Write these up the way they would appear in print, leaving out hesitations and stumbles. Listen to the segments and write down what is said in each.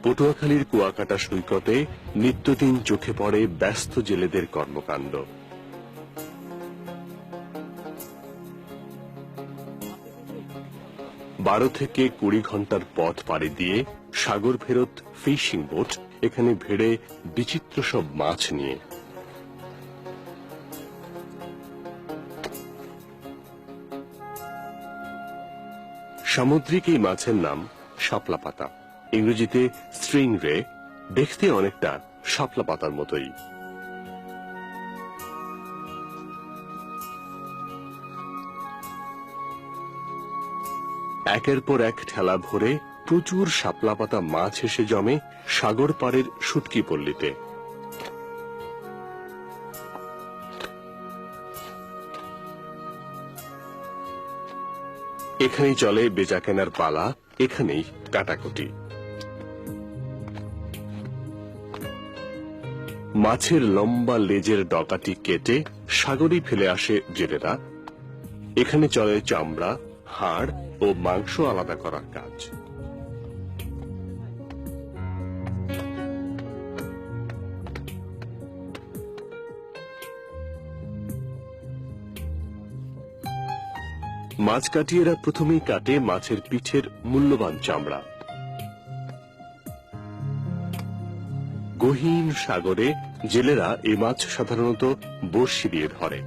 পটুয়াখালীর কুয়াকাটা সৈকতে নিত্যদিন চোখে পড়ে ব্যস্ত জেলেদের কর্মকাণ্ড। বারো থেকে 20 ঘন্টার পথ পাড়ি দিয়ে সাগর ফেরত ফিশিং বোট এখানে ভিড়ে বিচিত্র সব মাছ নিয়ে। সামুদ্রিক এই মাছের নাম শাপলা পাতা, ইংরেজিতে স্ট্রিং রে। দেখতে অনেকটা শাপলা পাতার মতোই। একের পর এক ঠেলা ভরে প্রচুর শাপলা পাতা মাছ এসে জমে সাগর পাড়ের শুটকি পল্লীতে। এখানেই চলে বেচা কেনার পালা, এখানেই কাটাকুটি। মাছের লম্বা লেজের ডগাটি কেটে সাগরে ফেলে আসে জেলেরা। এখানে চলে চামড়া, হাড় ও মাংস আলাদা করার কাজ। মাছ কাটিয়েরা প্রথমেই কাটে মাছের পিঠের মূল্যবান চামড়া। গহীন সাগরে জেলেরা এই মাছ সাধারণত বড়শি দিয়ে ধরে।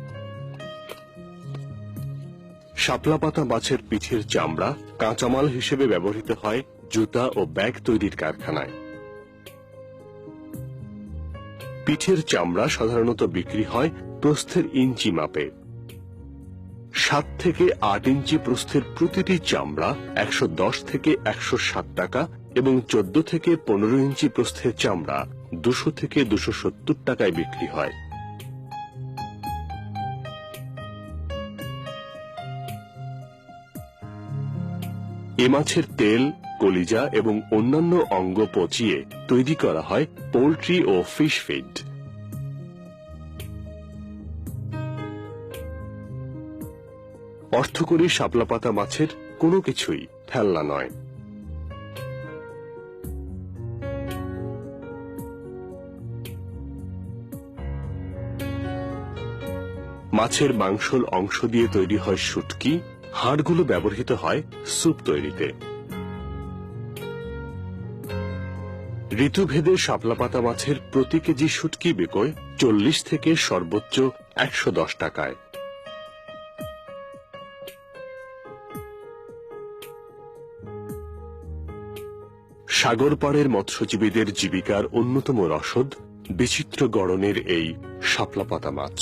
শাপলা পাতা মাছের পিঠের চামড়া কাঁচামাল হিসেবে ব্যবহৃত হয় জুতা ও ব্যাগ তৈরির কারখানায়। পিঠের চামড়া সাধারণত বিক্রি হয় প্রস্থের ইঞ্চি মাপে। 7 থেকে 8 ইঞ্চি প্রস্থের প্রতিটি চামড়া 110 থেকে 160 টাকা এবং 14 থেকে 15 ইঞ্চি প্রস্থের চামড়া 200 থেকে 270 টাকায় বিক্রি হয়। এ মাছের তেল, কলিজা এবং অন্যান্য অঙ্গ পচিয়ে তৈরি করা হয় পোল্ট্রি ও ফিশ ফিড। অর্থকরী শাপলা পাতা মাছের কোনো কিছুই ফেলনা নয়। মাছের মাংসল অংশ দিয়ে তৈরি হয় শুটকি, হাড়গুলো ব্যবহৃত হয় স্যুপ তৈরিতে। ঋতুভেদে শাপলা পাতা মাছের প্রতি কেজি শুটকি বিক্রয় 40 থেকে সর্বোচ্চ 110 টাকায়। সাগর পাড়ের মৎস্যজীবীদের জীবিকার অন্যতম রসদ বিচিত্র গড়নের এই শাপলা পাতা মাছ।